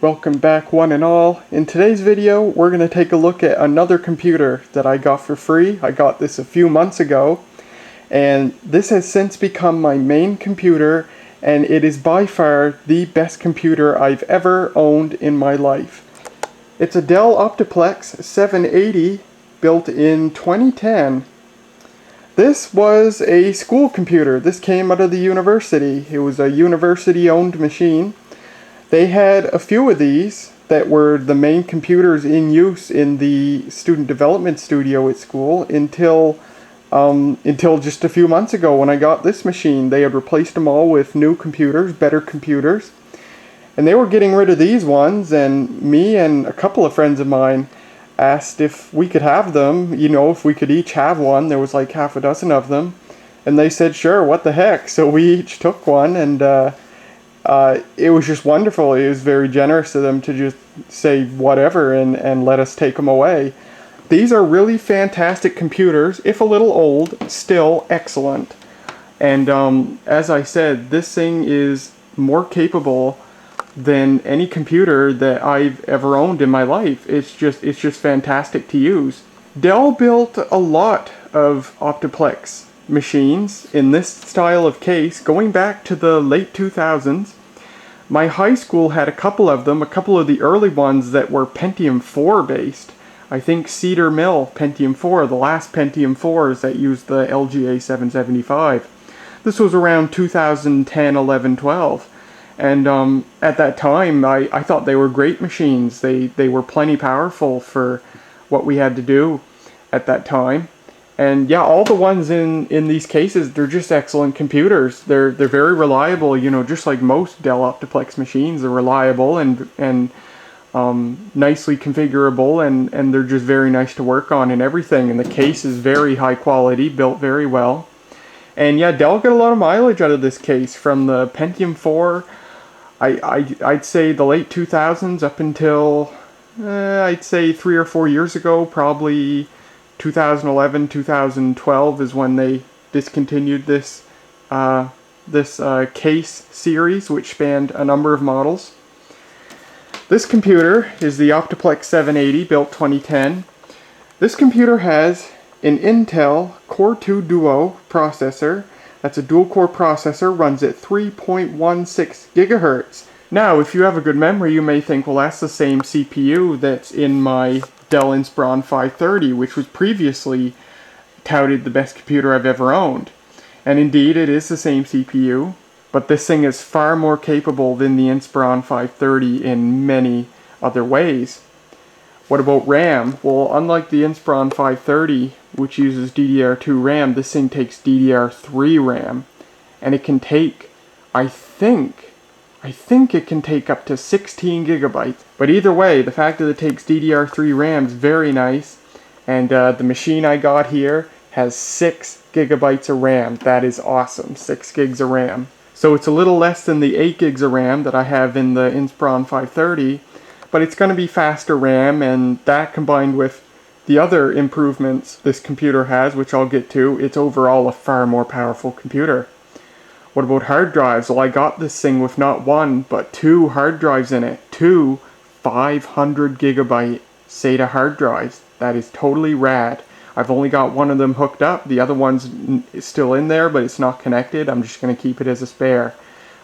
Welcome back one and all. In today's video we're going to take a look at another computer that I got for free. I got this a few months ago and this has since become my main computer, and it is by far the best computer I've ever owned in my life. It's a Dell Optiplex 780 built in 2010. This was a school computer. This came out of the university. It was a university-owned machine. They had a few of these that were the main computers in use in the student development studio at school until just a few months ago when I got this machine. They had replaced them all with new computers, better computers. And they were getting rid of these ones, and me and a couple of friends of mine asked if we could have them, if we could each have one. There was like half a dozen of them. And they said, sure, what the heck. So we each took one, and it was just wonderful. It was very generous of them to just say whatever and let us take them away. These are really fantastic computers, if a little old, still excellent. And as I said, this thing is more capable than any computer that I've ever owned in my life. It's just fantastic to use. Dell built a lot of Optiplex machines in this style of case going back to the late 2000s. My high school had a couple of them, a couple of the early ones that were Pentium 4 based. I think Cedar Mill Pentium 4, the last Pentium 4s that used the LGA 775. This was around 2010, 11, 12. And at that time, I thought they were great machines. They were plenty powerful for what we had to do at that time. And yeah, all the ones in these cases, they're just excellent computers. They're very reliable, just like most Dell Optiplex machines. They're reliable and nicely configurable, and they're just very nice to work on and everything. And the case is very high quality, built very well. And yeah, Dell got a lot of mileage out of this case from the Pentium 4. I'd say the late 2000s up until I'd say 3 or 4 years ago, probably 2011, 2012 is when they discontinued this case series, which spanned a number of models. This computer is the Optiplex 780, built 2010. This computer has an Intel Core 2 Duo processor. That's a dual-core processor, runs at 3.16 gigahertz. Now, if you have a good memory, you may think, well, that's the same CPU that's in my Dell Inspiron 530, which was previously touted the best computer I've ever owned. And indeed, it is the same CPU, but this thing is far more capable than the Inspiron 530 in many other ways. What about RAM? Well, unlike the Inspiron 530, which uses DDR2 RAM, this thing takes DDR3 RAM, and it can take, I think it can take up to 16 gigabytes. But either way, the fact that it takes DDR3 RAM is very nice, and the machine I got here has 6 gigabytes of RAM. That is awesome, 6 gigs of RAM. So it's a little less than the 8 gigs of RAM that I have in the Inspiron 530, but it's going to be faster RAM, and that combined with the other improvements this computer has, which I'll get to, it's overall a far more powerful computer. What about hard drives? Well, I got this thing with not one, but 2 hard drives in it. 2 500 gigabyte SATA hard drives. That is totally rad. I've only got one of them hooked up. The other one's still in there, but it's not connected. I'm just going to keep it as a spare.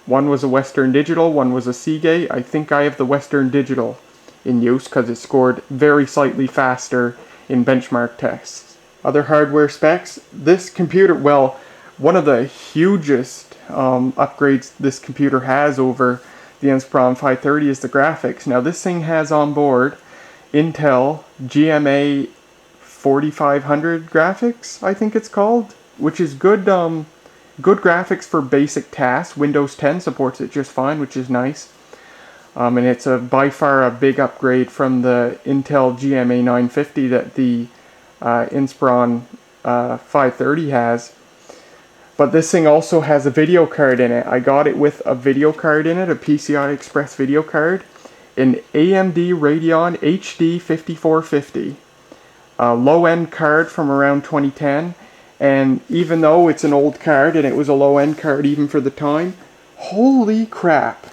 One was a Western Digital, one was a Seagate. I think I have the Western Digital in use because it scored very slightly faster in benchmark tests. Other hardware specs. This computer, well, one of the hugest upgrades this computer has over the Inspiron 530 is the graphics. Now this thing has on board Intel GMA 4500 graphics, I think it's called, which is good graphics for basic tasks. Windows 10 supports it just fine, which is nice. And it's by far a big upgrade from the Intel GMA 950 that the Inspiron 530 has. But this thing also has a video card in it. I got it with a video card in it, a PCI Express video card, an AMD Radeon HD 5450. A low-end card from around 2010, and even though it's an old card and it was a low-end card even for the time, holy crap,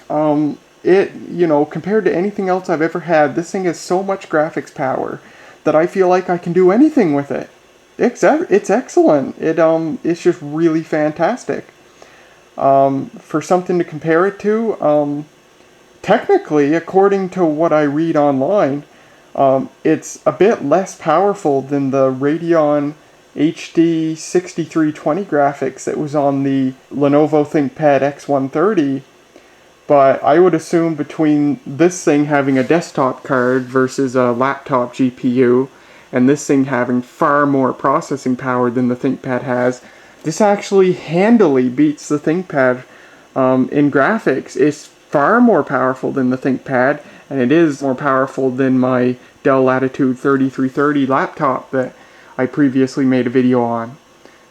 you know, compared to anything else I've ever had, this thing has so much graphics power that I feel like I can do anything with it. It's excellent. It's just really fantastic. For something to compare it to, technically, according to what I read online, it's a bit less powerful than the Radeon HD 6320 graphics that was on the Lenovo ThinkPad X130. But I would assume between this thing having a desktop card versus a laptop GPU, and this thing having far more processing power than the ThinkPad has, this actually handily beats the ThinkPad in graphics. It's far more powerful than the ThinkPad, and it is more powerful than my Dell Latitude 3330 laptop that I previously made a video on.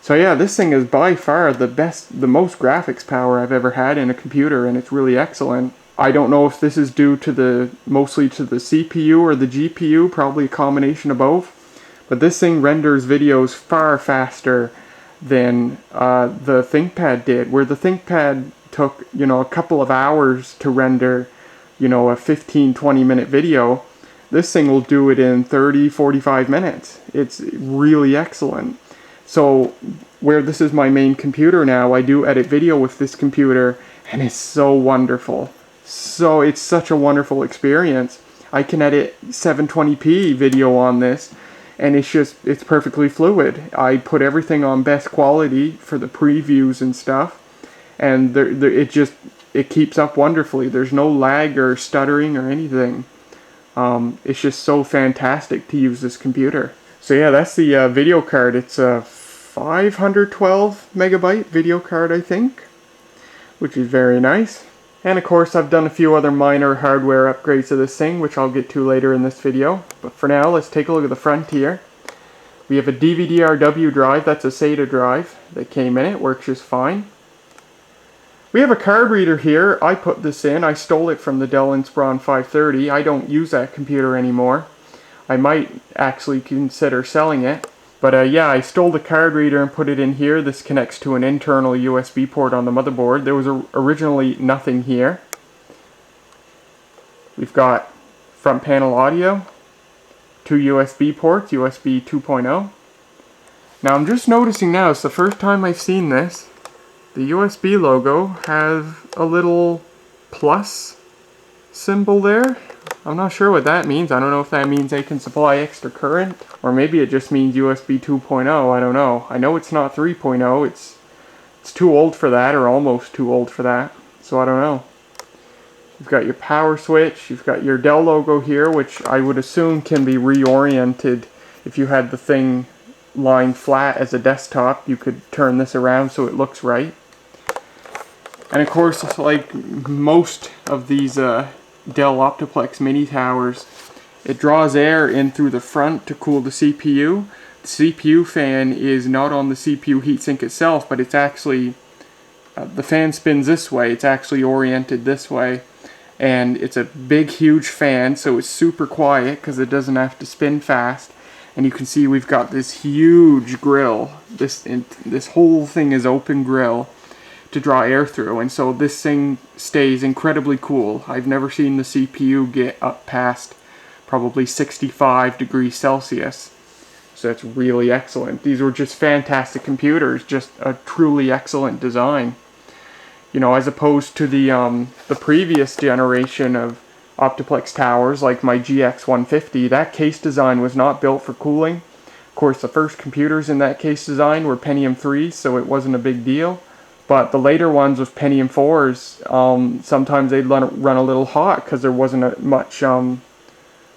So yeah, this thing is by far the most graphics power I've ever had in a computer, and it's really excellent. I don't know if this is due to mostly to the CPU or the GPU, probably a combination of both, but this thing renders videos far faster than the ThinkPad did, where the ThinkPad took, you know, a couple of hours to render, you know, a 15-20 minute video. This thing will do it in 30-45 minutes. It's really excellent. So where this is my main computer now, I do edit video with this computer, and it's so wonderful. So it's such a wonderful experience. I can edit 720p video on this, and it's perfectly fluid. I put everything on best quality for the previews and stuff, and it keeps up wonderfully. There's no lag or stuttering or anything. It's just so fantastic to use this computer. So yeah, that's the video card. It's a 512 megabyte video card, I think, which is very nice. And of course, I've done a few other minor hardware upgrades to this thing, which I'll get to later in this video. But for now, let's take a look at the front here. We have a DVD-RW drive. That's a SATA drive that came in it. Works just fine. We have a card reader here. I put this in. I stole it from the Dell Inspiron 530. I don't use that computer anymore. I might actually consider selling it. But yeah, I stole the card reader and put it in here. This connects to an internal USB port on the motherboard. There was originally nothing here. We've got front panel audio, 2 USB ports, USB 2.0. Now I'm just noticing now, it's the first time I've seen this. The USB logo has a little plus symbol there. I'm not sure what that means. I don't know if that means they can supply extra current, or maybe it just means USB 2.0. I don't know. I know it's not 3.0. It's too old for that, or almost too old for that. So I don't know. You've got your power switch. You've got your Dell logo here, which I would assume can be reoriented. If you had the thing lying flat as a desktop, you could turn this around so it looks right. And of course, like most of these Dell Optiplex mini towers, it draws air in through the front to cool the CPU. The CPU fan is not on the CPU heatsink itself, but it's actually, the fan spins this way, it's actually oriented this way. And it's a big huge fan, so it's super quiet because it doesn't have to spin fast. And you can see we've got this huge grill. This whole thing is open grill to draw air through, and so this thing stays incredibly cool. I've never seen the CPU get up past probably 65 degrees Celsius. So that's really excellent. These were just fantastic computers, just a truly excellent design. You know, as opposed to the previous generation of Optiplex towers, like my GX150, that case design was not built for cooling. Of course, the first computers in that case design were Pentium 3s, so it wasn't a big deal. But the later ones with Pentium 4s, sometimes they'd run a little hot because there wasn't much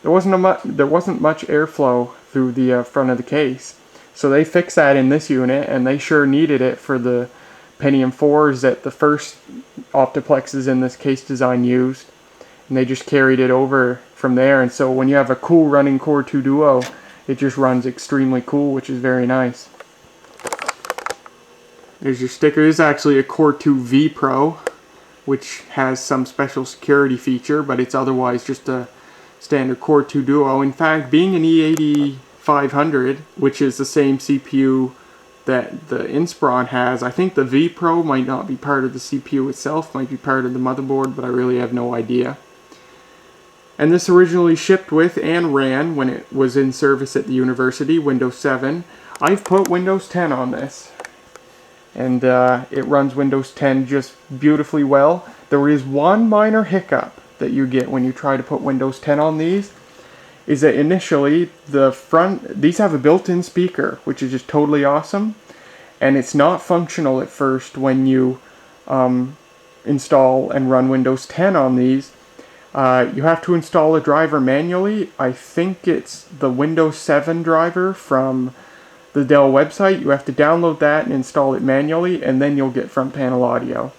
airflow through the front of the case. So they fixed that in this unit, and they sure needed it for the Pentium 4s that the first Optiplexes in this case design used. And they just carried it over from there. And so when you have a cool running Core 2 Duo, it just runs extremely cool, which is very nice. There's your sticker. This is actually a Core 2 V Pro, which has some special security feature, but it's otherwise just a standard Core 2 Duo. In fact, being an E8500, which is the same CPU that the Inspiron has. I think the vPro might not be part of the CPU itself, might be part of the motherboard, but I really have no idea. And this originally shipped with and ran, when it was in service at the university, Windows 7. I've put Windows 10 on this, and it runs Windows 10 just beautifully well. There is one minor hiccup that you get when you try to put Windows 10 on these, is that initially these have a built-in speaker, which is just totally awesome, and it's not functional at first when you install and run Windows 10 on these. You have to install a driver manually. I think it's the Windows 7 driver from the Dell website. You have to download that and install it manually, and then you'll get front panel audio.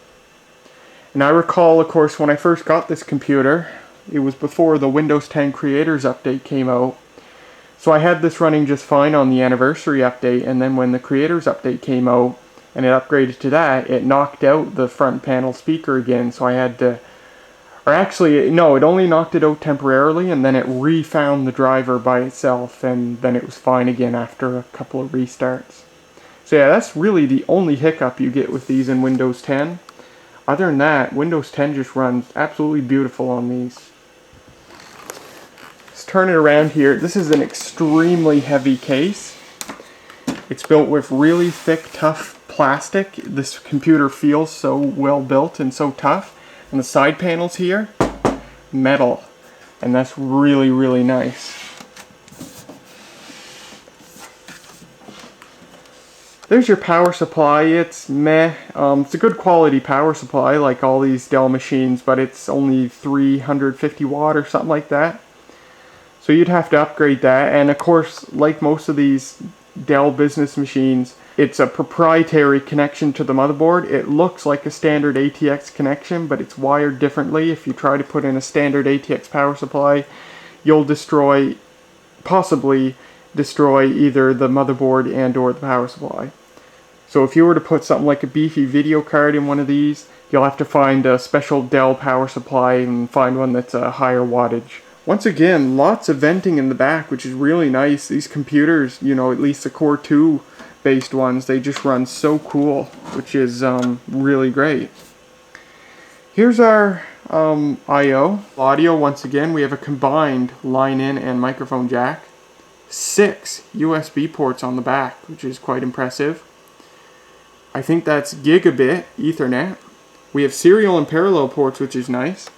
And I recall, of course, when I first got this computer, it was before the Windows 10 Creators Update came out. So I had this running just fine on the Anniversary Update, and then when the Creators Update came out and it upgraded to that, it knocked out the front panel speaker again, so I had to... Or actually, no, it only knocked it out temporarily, and then it refound the driver by itself, and then it was fine again after a couple of restarts. So yeah, that's really the only hiccup you get with these in Windows 10. Other than that, Windows 10 just runs absolutely beautiful on these. Let's turn it around here. This is an extremely heavy case. It's built with really thick, tough plastic. This computer feels so well built and so tough. And the side panels here, metal, and that's really, really nice. There's your power supply. It's meh. It's a good quality power supply like all these Dell machines, but it's only 350 watt or something like that. So you'd have to upgrade that, and of course, like most of these Dell business machines, it's a proprietary connection to the motherboard. It looks like a standard ATX connection, but it's wired differently. If you try to put in a standard ATX power supply, you'll possibly destroy either the motherboard and or the power supply. So if you were to put something like a beefy video card in one of these, you'll have to find a special Dell power supply and find one that's a higher wattage. Once again, lots of venting in the back, which is really nice. These computers, you know, at least the Core 2 based ones, they just run so cool, which is really great. Here's our I/O. Audio, once again, we have a combined line-in and microphone jack. 6 USB ports on the back, which is quite impressive. I think that's gigabit Ethernet. We have serial and parallel ports, which is nice.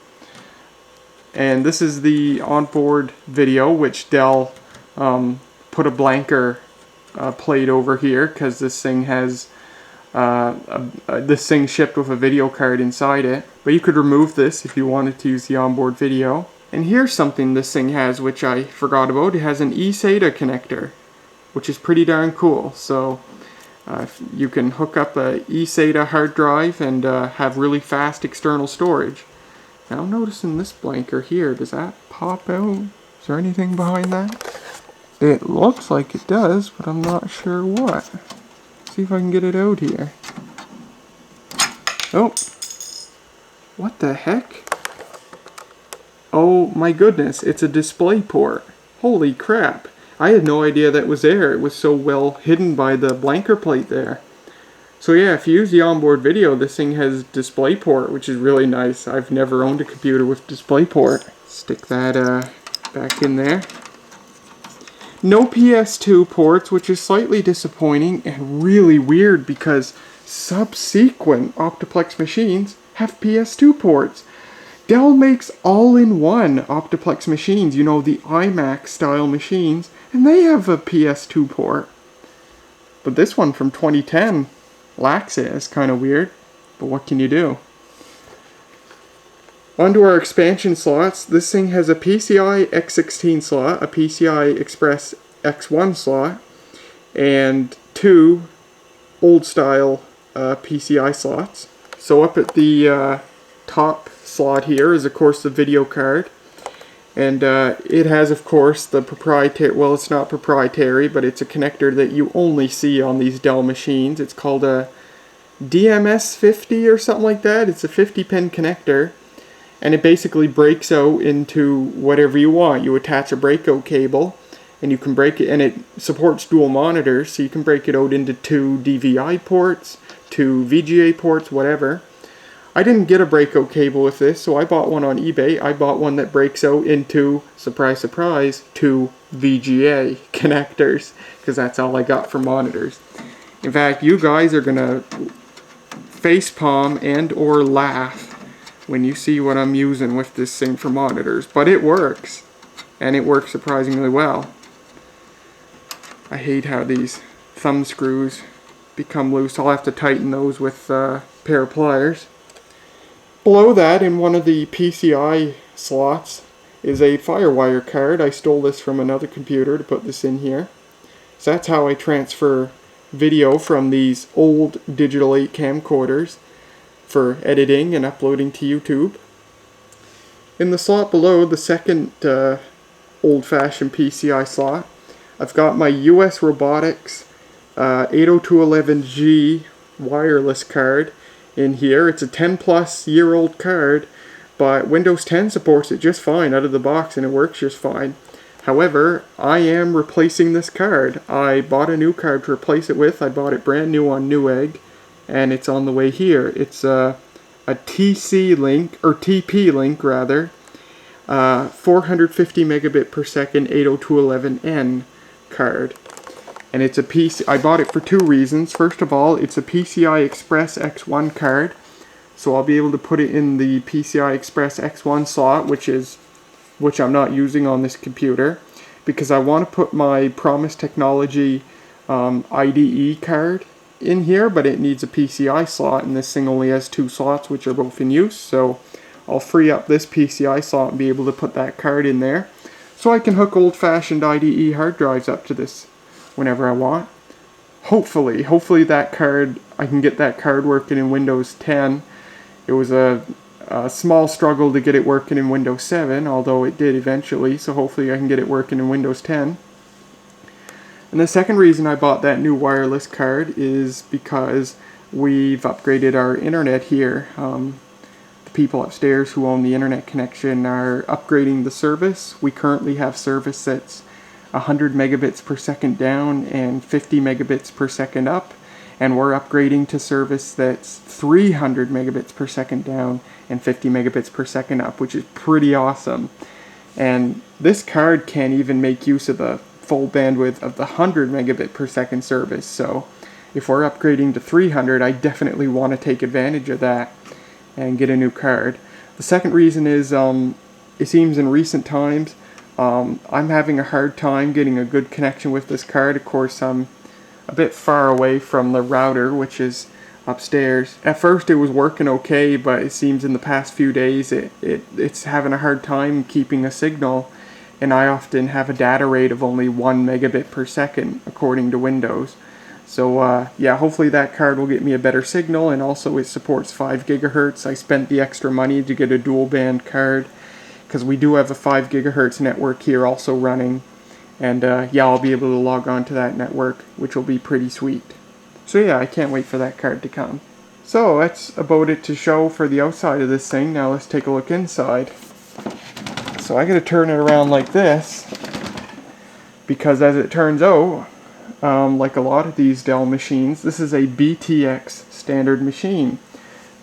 And this is the onboard video, which Dell put a blanker plate over here because this thing has this thing shipped with a video card inside it. But you could remove this if you wanted to use the onboard video. And here's something this thing has, which I forgot about. It has an eSATA connector, which is pretty darn cool. So you can hook up a eSATA hard drive and have really fast external storage. Now I'm noticing this blanker here. Does that pop out? Is there anything behind that? It looks like it does, but I'm not sure what. Let's see if I can get it out here. Oh! What the heck? Oh my goodness, it's a display port. Holy crap. I had no idea that was there. It was so well hidden by the blanker plate there. So yeah, if you use the onboard video, this thing has DisplayPort, which is really nice. I've never owned a computer with DisplayPort. Stick that back in there. No PS2 ports, which is slightly disappointing and really weird because subsequent Optiplex machines have PS2 ports. Dell makes all-in-one Optiplex machines, you know, the iMac style machines, and they have a PS2 port. But this one from 2010 lacks it. It's kind of weird, but what can you do? Onto our expansion slots. This thing has a PCI X16 slot, a PCI Express X1 slot, and 2 old-style PCI slots. So up at the top slot here is, of course, the video card. And it has, of course, the proprietary, well, it's not proprietary, but it's a connector that you only see on these Dell machines. It's called a DMS50 or something like that. It's a 50-pin connector, and it basically breaks out into whatever you want. You attach a breakout cable, and you can break it, and it supports dual monitors, so you can break it out into 2 DVI ports, 2 VGA ports, whatever. I didn't get a breakout cable with this, so I bought one on eBay. I bought one that breaks out into, surprise surprise, 2 VGA connectors, because that's all I got for monitors. In fact, you guys are gonna facepalm and or laugh when you see what I'm using with this thing for monitors, but it works, and it works surprisingly well. I hate how these thumb screws become loose. I'll have to tighten those with a pair of pliers. Below that, in one of the PCI slots, is a FireWire card. I stole this from another computer to put this in here. So that's how I transfer video from these old digital 8 camcorders for editing and uploading to YouTube. In the slot below, the second old-fashioned PCI slot, I've got my US Robotics 802.11G wireless card in here. It's a 10+ year old card, but Windows 10 supports it just fine out of the box and it works just fine. However, I am replacing this card. I bought a new card to replace it with. I bought it brand new on Newegg, and it's on the way here. It's a TP-Link rather, 450 megabit per second 802.11n card. And it's a PC. I bought it for 2 reasons. First of all, it's a PCI Express X1 card, so I'll be able to put it in the PCI Express X1 slot, which I'm not using on this computer, because I want to put my Promise Technology IDE card in here, but it needs a PCI slot, and this thing only has 2 slots, which are both in use. So I'll free up this PCI slot and be able to put that card in there, so I can hook old-fashioned IDE hard drives up to this whenever I want. Hopefully that card, I can get that card working in Windows 10. It was a small struggle to get it working in Windows 7, although it did eventually, so hopefully I can get it working in Windows 10. And the second reason I bought that new wireless card is because we've upgraded our internet here. The people upstairs who own the internet connection are upgrading the service. We currently have service that's 100 megabits per second down and 50 megabits per second up, and we're upgrading to service that's 300 megabits per second down and 50 megabits per second up, which is pretty awesome. And this card can't even make use of the full bandwidth of the 100 megabit per second service, so if we're upgrading to 300, I definitely want to take advantage of that and get a new card. The second reason is it seems in recent times I'm having a hard time getting a good connection with this card. Of course, I'm a bit far away from the router, which is upstairs. At first it was working okay, but it seems in the past few days it's having a hard time keeping a signal, and I often have a data rate of only 1 megabit per second according to Windows. So yeah, hopefully that card will get me a better signal, and also it supports 5 gigahertz. I spent the extra money to get a dual band card, because we do have a 5 gigahertz network here also running, and yeah, I'll be able to log on to that network, which will be pretty sweet. So yeah, I can't wait for that card to come. So that's about it to show for the outside of this thing. Now let's take a look inside. So I gotta turn it around like this, because as it turns out, like a lot of these Dell machines, this is a BTX standard machine.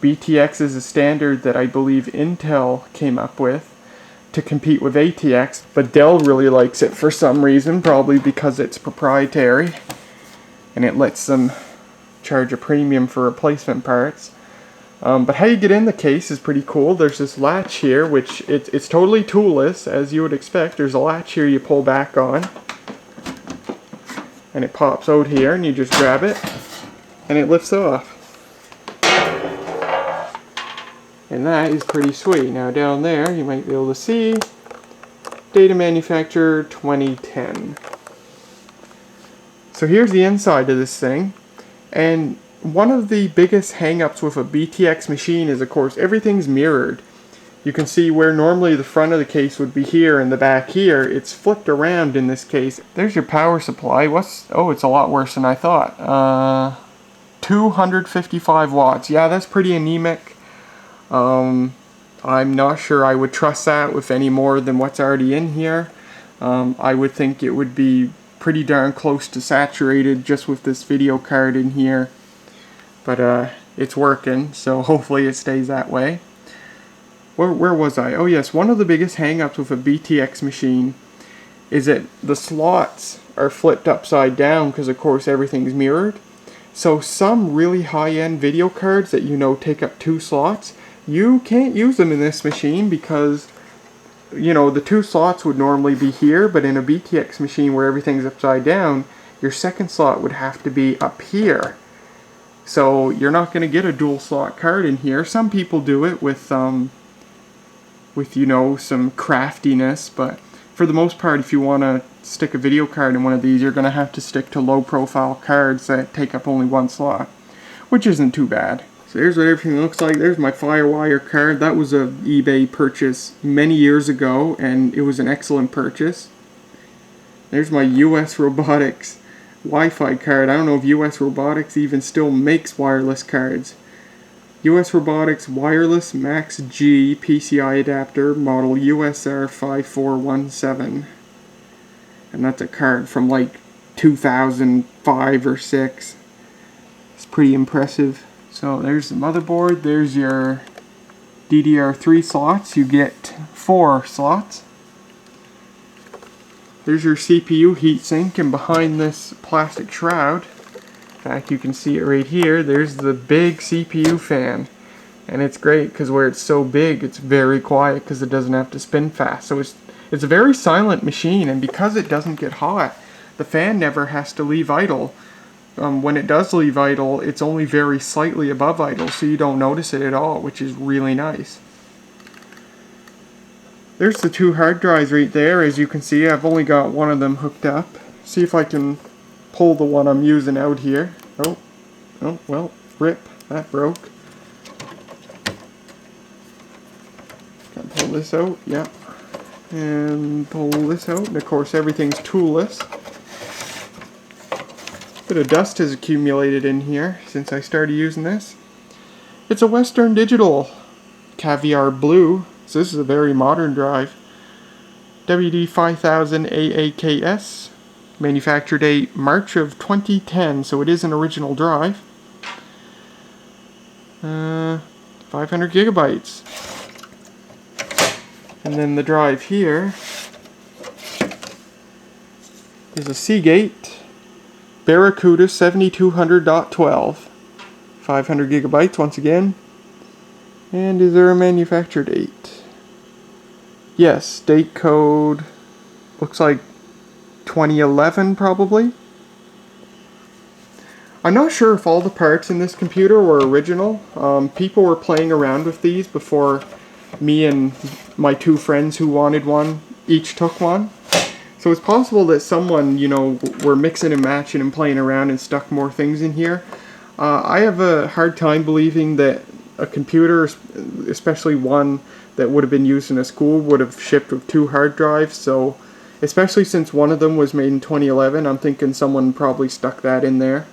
BTX is a standard that I believe Intel came up with to compete with ATX, but Dell really likes it for some reason, probably because it's proprietary and it lets them charge a premium for replacement parts. But how you get in the case is pretty cool. There's this latch here, which it's totally toolless, as you would expect. There's a latch here you pull back on, and it pops out here, and you just grab it, and it lifts off. And that is pretty sweet. Now down there, you might be able to see, data manufacturer 2010. So here's the inside of this thing, and one of the biggest hang-ups with a BTX machine is, of course, everything's mirrored. You can see where normally the front of the case would be here and the back here, it's flipped around in this case. There's your power supply. Oh, it's a lot worse than I thought. 255 watts. Yeah, that's pretty anemic. I'm not sure I would trust that with any more than what's already in here. I would think it would be pretty darn close to saturated just with this video card in here. But it's working, so hopefully it stays that way. Where was I? Oh yes, one of the biggest hang-ups with a BTX machine is that the slots are flipped upside down because of course everything's mirrored. So some really high-end video cards that you know take up 2 slots, you can't use them in this machine because you know the 2 slots would normally be here, but in a BTX machine where everything's upside down, your second slot would have to be up here. So you're not going to get a dual slot card in here. Some people do it with you know some craftiness, but for the most part, if you want to stick a video card in one of these, you're going to have to stick to low profile cards that take up only 1 slot, which isn't too bad. So here's what everything looks like. There's my Firewire card. That was a eBay purchase many years ago, and it was an excellent purchase. There's my US Robotics Wi-Fi card. I don't know if US Robotics even still makes wireless cards. US Robotics Wireless Max G PCI adapter model USR5417. And that's a card from like 2005 or 6. It's pretty impressive. So there's the motherboard. There's your DDR3 slots. You get 4 slots. There's your CPU heatsink, and behind this plastic shroud, in fact you can see it right here, there's the big CPU fan. And it's great because where it's so big, it's very quiet because it doesn't have to spin fast. So it's a very silent machine, and because it doesn't get hot, the fan never has to leave idle. When it does leave idle, it's only very slightly above idle, so you don't notice it at all, which is really nice. There's the 2 hard drives right there. As you can see, I've only got one of them hooked up. See if I can pull the one I'm using out here. Oh, well, rip, that broke. Can I pull this out? Yeah. And pull this out, and of course everything's toolless. Bit of dust has accumulated in here since I started using this. It's a Western Digital Caviar Blue, so this is a very modern drive. WD5000 AAKS, manufacture date March of 2010, so it is an original drive. 500 gigabytes. And then the drive here is a Seagate Barracuda 7200.12. 500 gigabytes once again. And is there a manufacture date? Yes, date code looks like 2011 probably. I'm not sure if all the parts in this computer were original. People were playing around with these before me and my 2 friends who wanted one each took one. So it's possible that someone, you know, were mixing and matching and playing around and stuck more things in here. I have a hard time believing that a computer, especially one that would have been used in a school, would have shipped with 2 hard drives. So, especially since one of them was made in 2011, I'm thinking someone probably stuck that in there.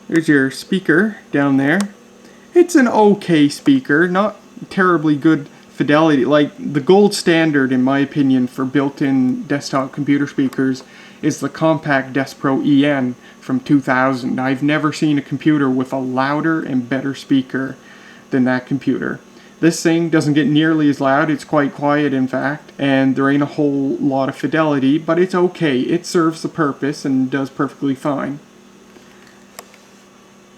There's your speaker down there. It's an okay speaker, not terribly good fidelity. Like, the gold standard, in my opinion, for built-in desktop computer speakers is the Compact Desk Pro EN from 2000. I've never seen a computer with a louder and better speaker than that computer. This thing doesn't get nearly as loud. It's quite quiet, in fact, and there ain't a whole lot of fidelity, but it's okay. It serves the purpose and does perfectly fine.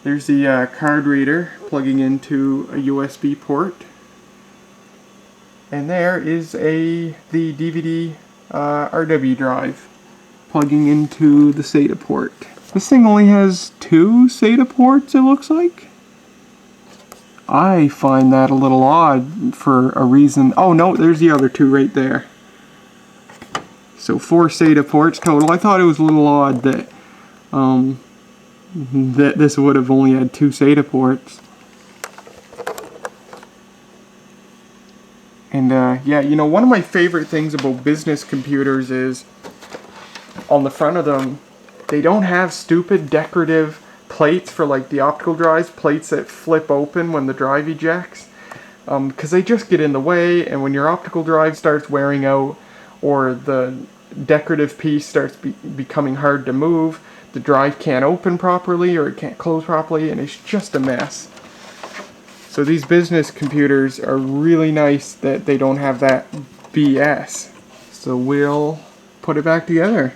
There's the card reader plugging into a USB port. And there is the DVD RW drive plugging into the SATA port. This thing only has 2 SATA ports, it looks like. I find that a little odd for a reason. Oh no, there's the other 2 right there. So 4 SATA ports total. I thought it was a little odd that that this would have only had 2 SATA ports. And yeah, you know, one of my favorite things about business computers is on the front of them, they don't have stupid decorative plates for like the optical drives, plates that flip open when the drive ejects. because they just get in the way, and when your optical drive starts wearing out or the decorative piece starts becoming hard to move, the drive can't open properly or it can't close properly, and it's just a mess. So these business computers are really nice that they don't have that BS. So we'll put it back together.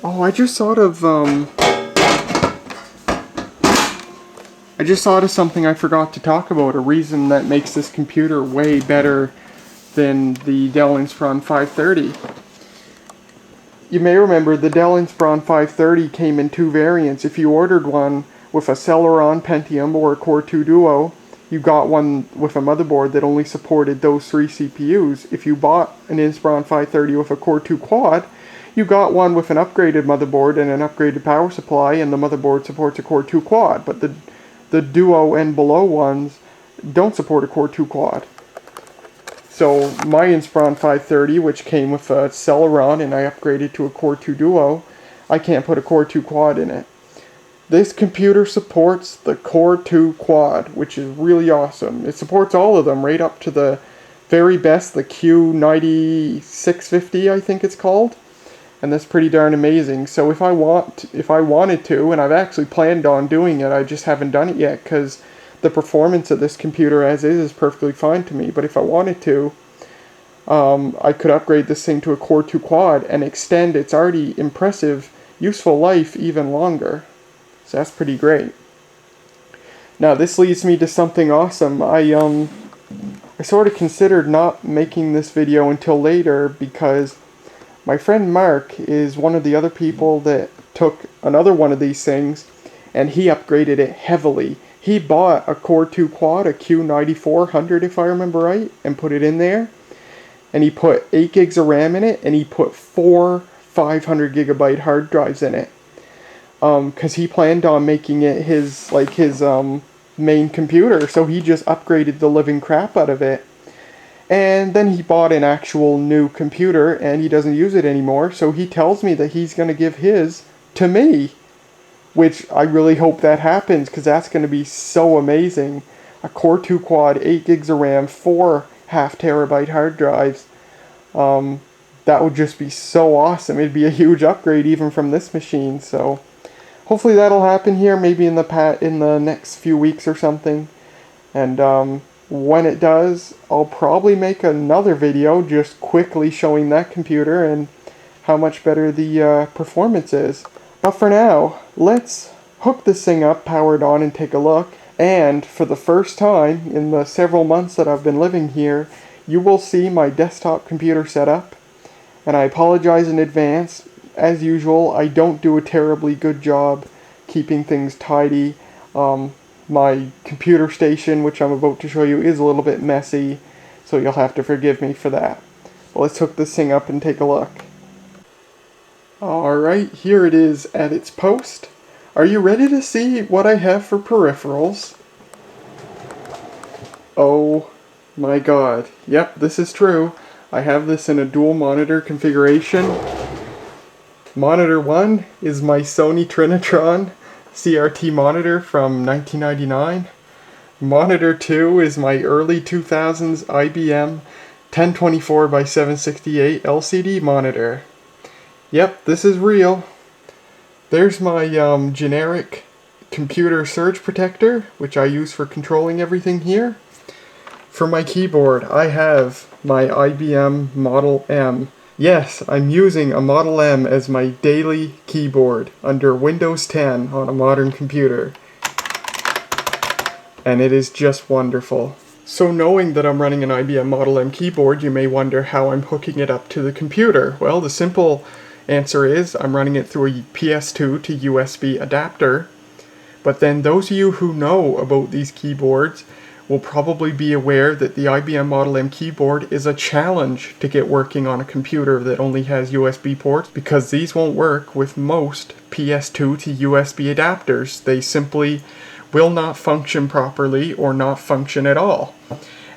Oh, I just thought of something I forgot to talk about, a reason that makes this computer way better than the Dell Inspiron 530. You may remember the Dell Inspiron 530 came in two variants. If you ordered one with a Celeron Pentium or a Core 2 Duo, you got one with a motherboard that only supported those three CPUs. If you bought an Inspiron 530 with a Core 2 Quad, you got one with an upgraded motherboard and an upgraded power supply, and the motherboard supports a Core 2 Quad, but the Duo and below ones don't support a Core 2 Quad. So my Inspiron 530, which came with a Celeron and I upgraded to a Core 2 Duo, I can't put a Core 2 Quad in it. This computer supports the Core 2 Quad, which is really awesome. It supports all of them, right up to the very best, the Q9650, I think it's called. And that's pretty darn amazing. So if I wanted to, and I've actually planned on doing it, I just haven't done it yet because the performance of this computer as is perfectly fine to me. But if I wanted to, I could upgrade this thing to a Core 2 Quad and extend its already impressive useful life even longer. So that's pretty great. Now this leads me to something awesome. I sort of considered not making this video until later because my friend Mark is one of the other people that took another one of these things and he upgraded it heavily. He bought a Core 2 Quad, a Q9400 if I remember right, and put it in there. And he put 8 gigs of RAM in it, and he put 4 500 gigabyte hard drives in it. Because he planned on making it his main computer, so he just upgraded the living crap out of it. And then he bought an actual new computer, and he doesn't use it anymore, so he tells me that he's going to give his to me. Which I really hope that happens, because that's going to be so amazing. A Core 2 Quad, 8 gigs of RAM, 4 half terabyte hard drives. That would just be so awesome. It'd be a huge upgrade even from this machine, so hopefully that'll happen here, maybe in the next few weeks or something. And when it does, I'll probably make another video just quickly showing that computer and how much better the performance is. But for now, let's hook this thing up, power it on, and take a look. And for the first time in the several months that I've been living here, you will see my desktop computer setup. And I apologize in advance. As usual, I don't do a terribly good job keeping things tidy. My computer station, which I'm about to show you, is a little bit messy, so you'll have to forgive me for that. But let's hook this thing up and take a look. Alright, here it is at its post. Are you ready to see what I have for peripherals? Oh my god. Yep, this is true. I have this in a dual monitor configuration. Monitor 1 is my Sony Trinitron CRT monitor from 1999. Monitor 2 is my early 2000s IBM 1024x768 LCD monitor. Yep, this is real. There's my generic computer surge protector, which I use for controlling everything here. For my keyboard, I have my IBM Model M. Yes, I'm using a Model M as my daily keyboard under Windows 10 on a modern computer. And it is just wonderful. So knowing that I'm running an IBM Model M keyboard, you may wonder how I'm hooking it up to the computer. Well, the simple answer is I'm running it through a PS2 to USB adapter. But then those of you who know about these keyboards will probably be aware that the IBM Model M keyboard is a challenge to get working on a computer that only has USB ports, because these won't work with most PS2 to USB adapters. They simply will not function properly or not function at all.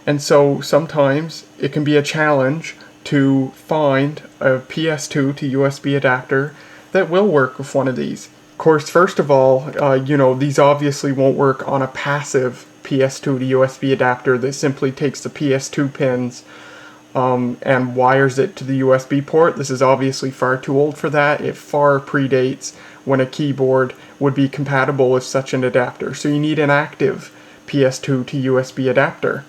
And so sometimes it can be a challenge to find a PS2 to USB adapter that will work with one of these. Of course, first of all, these obviously won't work on a passive PS2 to USB adapter that simply takes the PS2 pins and wires it to the USB port. This is obviously far too old for that. It far predates when a keyboard would be compatible with such an adapter. So you need an active PS2 to USB adapter.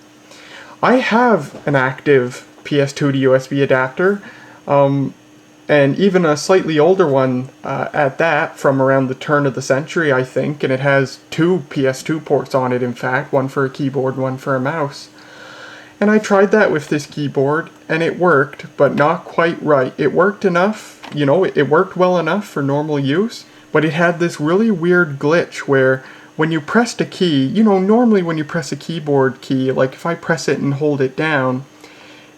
I have an active PS2 to USB adapter, and even a slightly older one at that, from around the turn of the century, I think, and it has two PS2 ports on it, in fact, one for a keyboard, one for a mouse. And I tried that with this keyboard, and it worked, but not quite right. It worked enough, it worked well enough for normal use, but it had this really weird glitch where when you pressed a key, normally when you press a keyboard key, like if I press it and hold it down,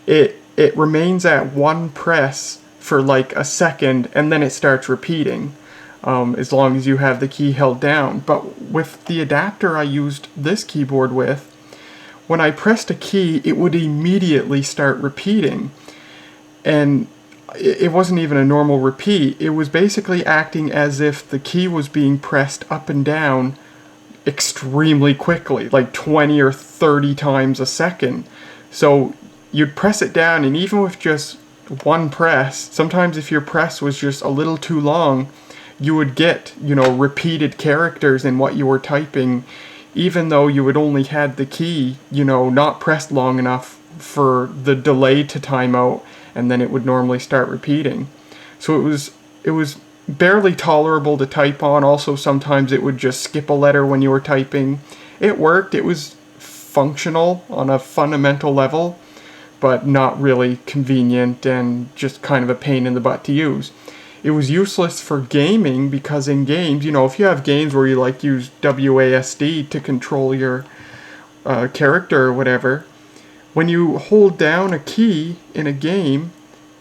it remains at one press for like a second, and then it starts repeating, as long as you have the key held down. But with the adapter I used this keyboard with, when I pressed a key, it would immediately start repeating. And it wasn't even a normal repeat. It was basically acting as if the key was being pressed up and down extremely quickly, like 20 or 30 times a second. So you'd press it down, and even with just one press, sometimes if your press was just a little too long, you would get, repeated characters in what you were typing, even though you had only had the key, not pressed long enough for the delay to time out, and then it would normally start repeating. So it was barely tolerable to type on. Also, sometimes it would just skip a letter when you were typing. It worked. It was functional on a fundamental level, but not really convenient and just kind of a pain in the butt to use. It was useless for gaming because in games, if you have games where you use WASD to control your character or whatever, when you hold down a key in a game,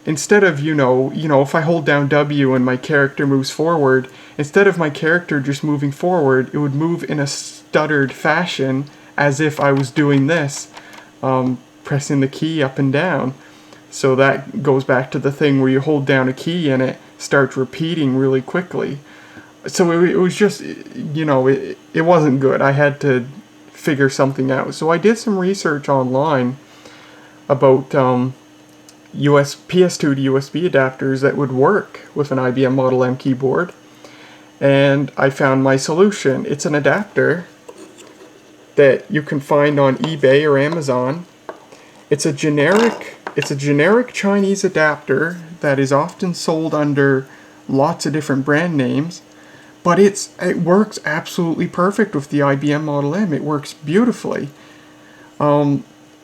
instead of, if I hold down W and my character moves forward, instead of my character just moving forward, it would move in a stuttered fashion as if I was doing this, pressing the key up and down. So that goes back to the thing where you hold down a key and it starts repeating really quickly. So it was just, it wasn't good. I had to figure something out. So I did some research online about PS2 to USB adapters that would work with an IBM Model M keyboard. And I found my solution. It's an adapter that you can find on eBay or Amazon. It's a generic Chinese adapter that is often sold under lots of different brand names, but it works absolutely perfect with the IBM Model M. It works beautifully.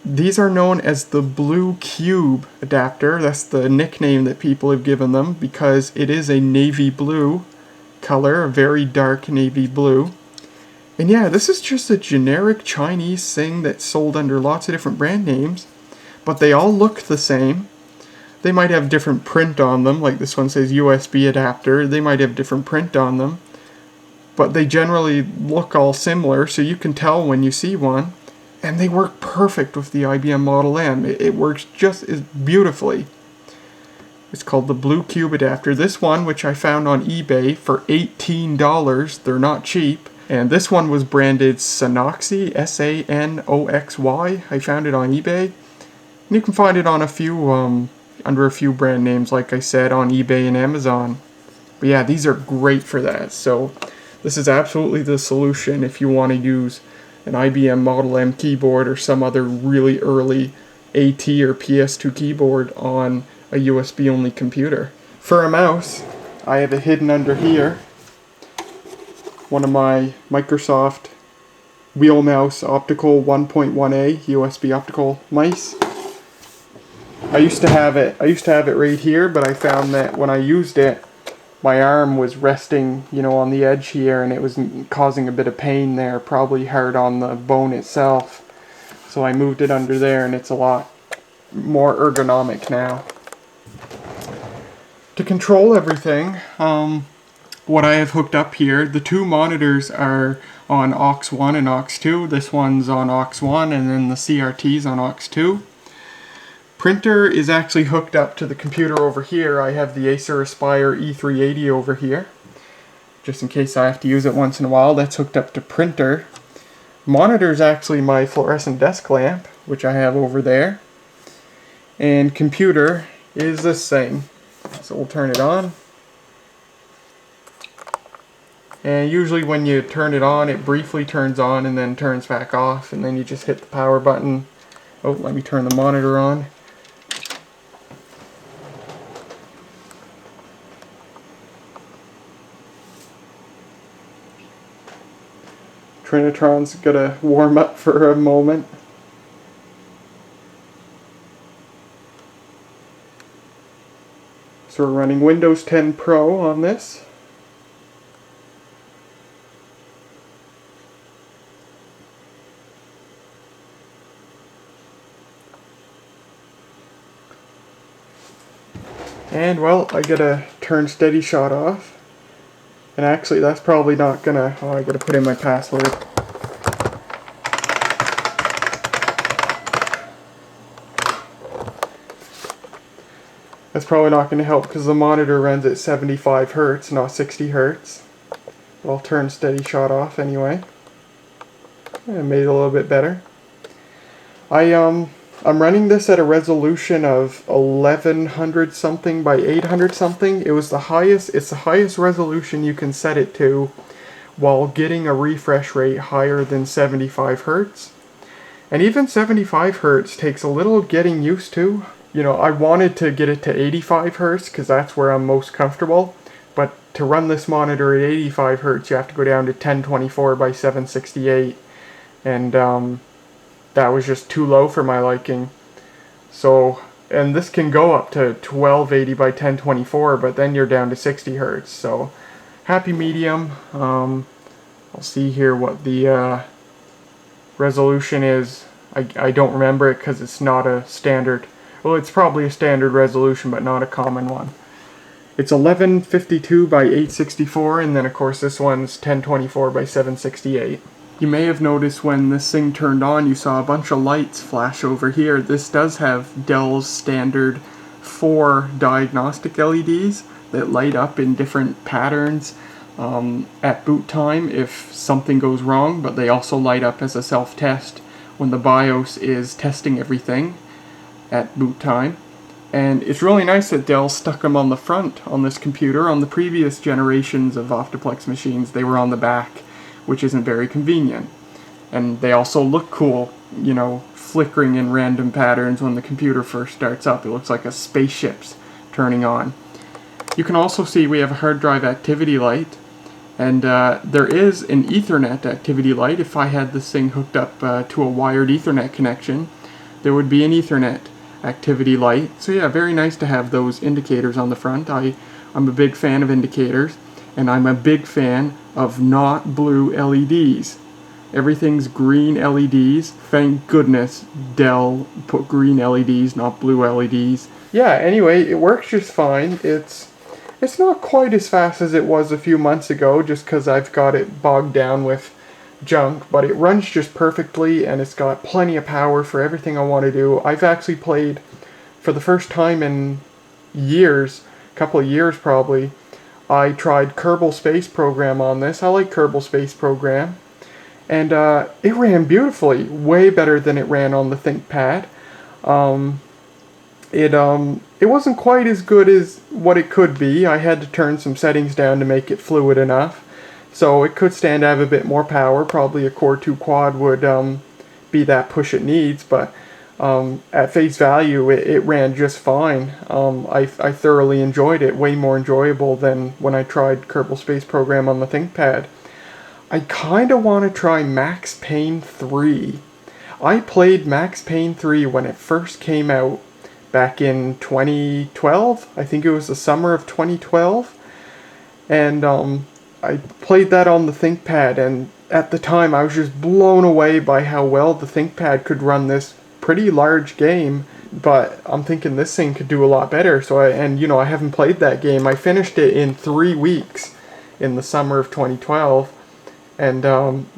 These are known as the Blue Cube adapter. That's the nickname that people have given them because it is a navy blue color, a very dark navy blue. And yeah, this is just a generic Chinese thing that's sold under lots of different brand names, but they all look the same. They might have different print on them, like this one says USB adapter. They might have different print on them, but they generally look all similar, so you can tell when you see one. And they work perfect with the IBM Model M. It works just as beautifully. It's called the Blue Cube adapter. This one, which I found on eBay for $18, they're not cheap. And this one was branded Sanoxy, Sanoxy. I found it on eBay. And you can find it on a few, under a few brand names, like I said, on eBay and Amazon. But yeah, these are great for that. So this is absolutely the solution if you want to use an IBM Model M keyboard or some other really early AT or PS2 keyboard on a USB-only computer. For a mouse, I have it hidden under here. One of my Microsoft Wheel Mouse Optical 1.1A USB optical mice. I used to have it right here, but I found that when I used it, my arm was resting, on the edge here, and it was causing a bit of pain there, probably hard on the bone itself. So I moved it under there, and it's a lot more ergonomic now. To control everything, what I have hooked up here, the two monitors are on aux 1 and aux 2. This one's on aux 1, and then the CRT's on aux 2. Printer is actually hooked up to the computer over here. I have the Acer Aspire E380 over here, just in case I have to use it once in a while. That's hooked up to printer. Monitor is actually my fluorescent desk lamp, which I have over there. And computer is this thing. So we'll turn it on. And usually when you turn it on, it briefly turns on and then turns back off, and then you just hit the power button. Oh, let me turn the monitor on. Trinitron's gotta warm up for a moment. So we're running Windows 10 Pro on this. And well, I gotta turn steady shot off. And actually that's probably not gonna, oh, I gotta put in my password. That's probably not gonna help because the monitor runs at 75 Hertz, not 60 Hertz. But I'll turn steady shot off anyway. I made it a little bit better. I'm running this at a resolution of 1100 something by 800 something. It's the highest resolution you can set it to while getting a refresh rate higher than 75 Hertz. And even 75 Hertz takes a little getting used to. You know, I wanted to get it to 85 Hertz because that's where I'm most comfortable. But to run this monitor at 85 Hertz, you have to go down to 1024 by 768. And that was just too low for my liking. So, and this can go up to 1280 by 1024, but then you're down to 60 Hertz. So, happy medium. I'll see here what the resolution is. I don't remember it because it's not a standard. Well, it's probably a standard resolution, but not a common one. It's 1152 by 864, and then of course this one's 1024 by 768. You may have noticed when this thing turned on, you saw a bunch of lights flash over here. This does have Dell's standard 4 diagnostic LEDs that light up in different patterns at boot time if something goes wrong, but they also light up as a self-test when the BIOS is testing everything at boot time. And it's really nice that Dell stuck them on the front on this computer. On the previous generations of Optiplex machines, they were on the back, which isn't very convenient. And they also look cool, you know, flickering in random patterns when the computer first starts up. It looks like a spaceship's turning on. You can also see we have a hard drive activity light, and there is an Ethernet activity light. If I had this thing hooked up to a wired Ethernet connection, there would be an Ethernet activity light. So yeah, very nice to have those indicators on the front. I'm a big fan of indicators, and I'm a big fan of not blue LEDs. Everything's green LEDs. Thank goodness Dell put green LEDs, not blue LEDs. Yeah, anyway, it works just fine. It's not quite as fast as it was a few months ago, just because I've got it bogged down with junk, but it runs just perfectly, and it's got plenty of power for everything I want to do. I've actually played, for the first time in years, a couple of years probably, I tried Kerbal Space Program on this. I like Kerbal Space Program. And it ran beautifully, way better than it ran on the ThinkPad. It wasn't quite as good as what it could be. I had to turn some settings down to make it fluid enough. So it could stand to have a bit more power. Probably a Core 2 Quad would be that push it needs, but at face value, it ran just fine. I thoroughly enjoyed it, way more enjoyable than when I tried Kerbal Space Program on the ThinkPad. I kind of want to try Max Payne 3. I played Max Payne 3 when it first came out back in 2012. I think it was the summer of 2012. And I played that on the ThinkPad, and at the time I was just blown away by how well the ThinkPad could run this pretty large game, but I'm thinking this thing could do a lot better. So I haven't played that game. I finished it in 3 weeks in the summer of 2012, and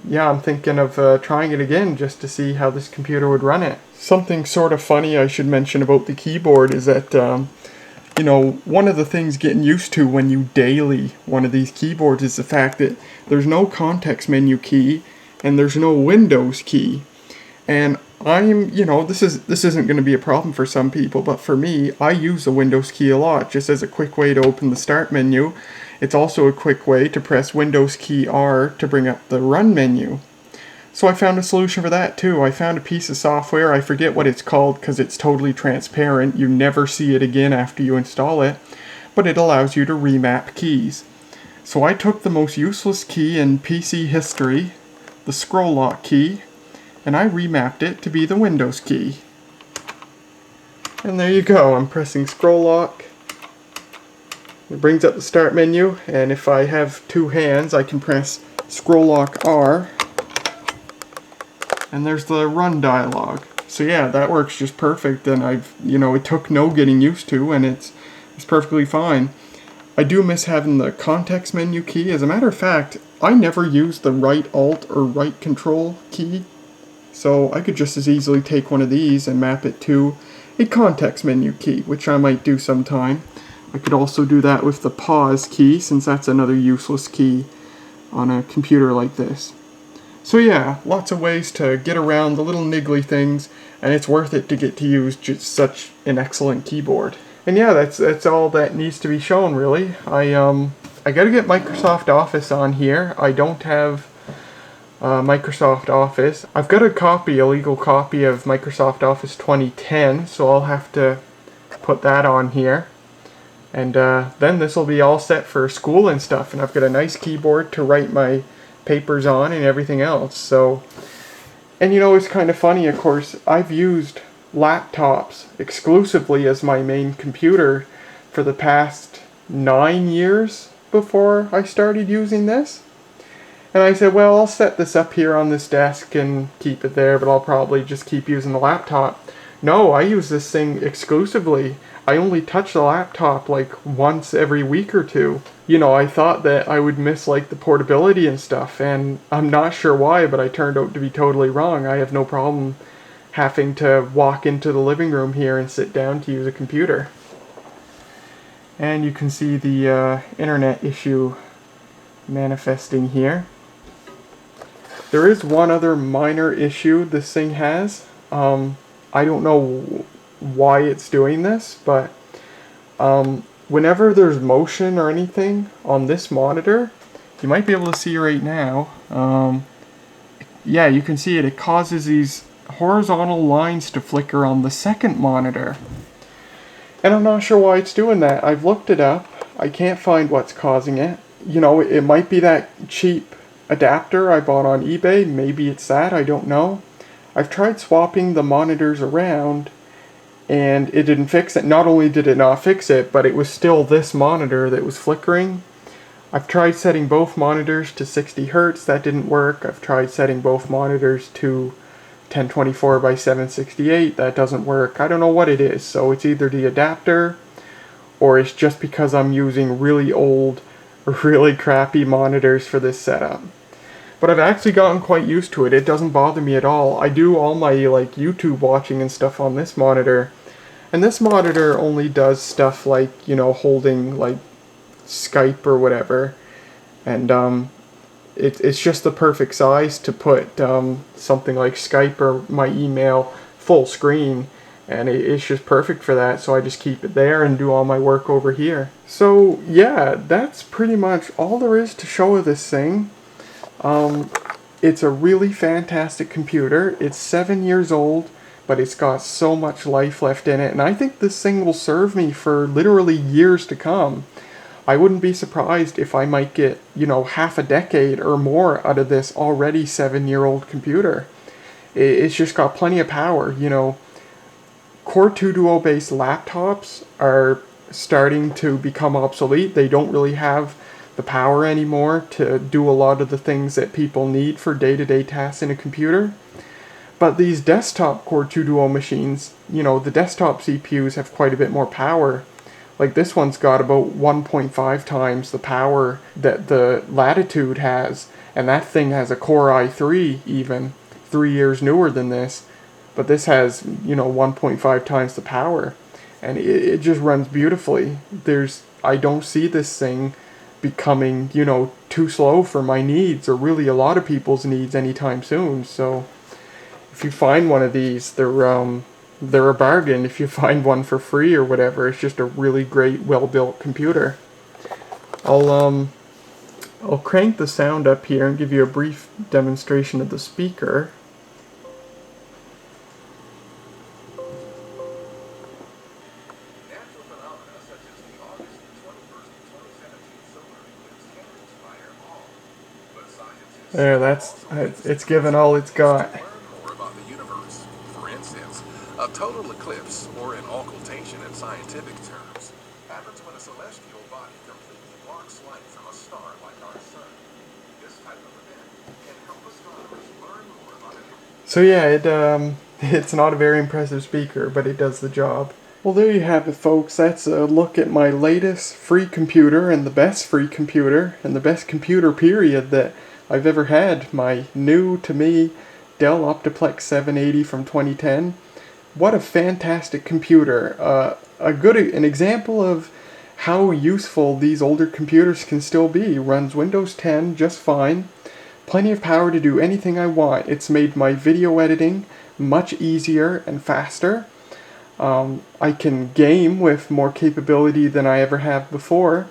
yeah, I'm thinking of trying it again just to see how this computer would run it. Something sort of funny I should mention about the keyboard is that one of the things getting used to when you daily one of these keyboards is the fact that there's no context menu key, and there's no Windows key. And this isn't going to be a problem for some people, but for me, I use the Windows key a lot just as a quick way to open the Start menu. It's also a quick way to press Windows key R to bring up the Run menu. So I found a solution for that too. I found a piece of software, I forget what it's called because it's totally transparent. You never see it again after you install it, but it allows you to remap keys. So I took the most useless key in PC history, the scroll lock key, and I remapped it to be the Windows key. And there you go, I'm pressing scroll lock. It brings up the Start menu, and if I have two hands, I can press scroll lock R, and there's the Run dialog. So yeah, that works just perfect, and it took no getting used to, and it's perfectly fine. I do miss having the context menu key. As a matter of fact, I never use the right Alt or right Control key, so I could just as easily take one of these and map it to a context menu key, which I might do sometime. I could also do that with the pause key, since that's another useless key on a computer like this. So yeah, lots of ways to get around the little niggly things, and it's worth it to get to use just such an excellent keyboard. And yeah, that's all that needs to be shown, really. I gotta get Microsoft Office on here. I don't have Microsoft Office. I've got a legal copy of Microsoft Office 2010, so I'll have to put that on here. And then this will be all set for school and stuff, and I've got a nice keyboard to write my papers on and everything else. So, and it's kind of funny, of course, I've used laptops exclusively as my main computer for the past 9 years before I started using this. And I said, well, I'll set this up here on this desk and keep it there, but I'll probably just keep using the laptop. No, I use this thing exclusively. I only touch the laptop like once every week or two. I thought that I would miss like the portability and stuff, and I'm not sure why, but I turned out to be totally wrong. I have no problem having to walk into the living room here and sit down to use a computer. And you can see the internet issue manifesting here. There is one other minor issue this thing has. I don't know why it's doing this, but whenever there's motion or anything on this monitor, you might be able to see right now, yeah, you can see it. It causes these horizontal lines to flicker on the second monitor. And I'm not sure why it's doing that. I've looked it up. I can't find what's causing it. It might be that cheap adapter I bought on eBay. Maybe it's that, I don't know. I've tried swapping the monitors around, and it didn't fix it. Not only did it not fix it, but it was still this monitor that was flickering. I've tried setting both monitors to 60 Hz, that didn't work. I've tried setting both monitors to 1024 by 768, that doesn't work. I don't know what it is, so it's either the adapter, or it's just because I'm using really old, really crappy monitors for this setup. But I've actually gotten quite used to it. It doesn't bother me at all. I do all my YouTube watching and stuff on this monitor. And this monitor only does stuff like, holding like Skype or whatever. And it's just the perfect size to put something like Skype or my email full screen. And it's just perfect for that, so I just keep it there and do all my work over here. So yeah, that's pretty much all there is to show of this thing. It's a really fantastic computer. It's 7 years old, but it's got so much life left in it, and I think this thing will serve me for literally years to come. I wouldn't be surprised if I might get, half a decade or more out of this already 7-year-old computer. It's just got plenty of power, Core 2 Duo based laptops are starting to become obsolete. They don't really have the power anymore to do a lot of the things that people need for day-to-day tasks in a computer. But these desktop Core 2 Duo machines, the desktop CPUs have quite a bit more power. Like this one's got about 1.5 times the power that the Latitude has, and that thing has a Core i3 even, 3 years newer than this. But this has, 1.5 times the power, and it just runs beautifully. I don't see this thing becoming, too slow for my needs, or really a lot of people's needs anytime soon. So if you find one of these, they're a bargain. If you find one for free or whatever, it's just a really great, well-built computer. I'll crank the sound up here and give you a brief demonstration of the speaker. There, it's given all it's got. More about the universe. For instance, a total eclipse, or an occultation in scientific terms, happens when a celestial body completely blocks light from a star like our sun. This type of event can help astronomers learn more about it. So yeah, it's not a very impressive speaker, but it does the job. Well, there you have it, folks. That's a look at my latest free computer, and the best free computer, and the best computer period that I've ever had. My new to me Dell Optiplex 780 from 2010. What a fantastic computer. An example of how useful these older computers can still be. Runs Windows 10 just fine. Plenty of power to do anything I want. It's made my video editing much easier and faster. I can game with more capability than I ever have before,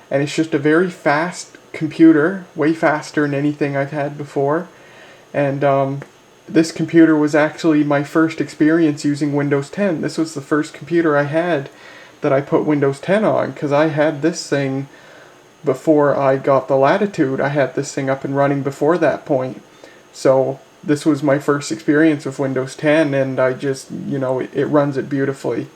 and it's just a very fast computer, way faster than anything I've had before. And this computer was actually my first experience using Windows 10. This was the first computer I had that I put Windows 10 on, because I had this thing before I got the Latitude. I had this thing up and running before that point. So this was my first experience with Windows 10, and I just, it runs it beautifully.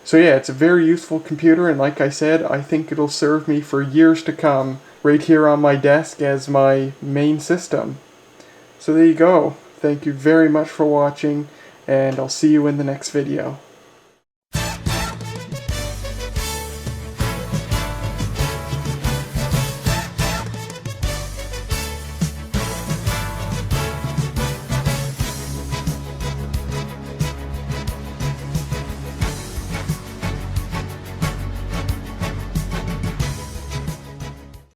So yeah, it's a very useful computer, and like I said, I think it'll serve me for years to come right here on my desk as my main system. So there you go. Thank you very much for watching, and I'll see you in the next video.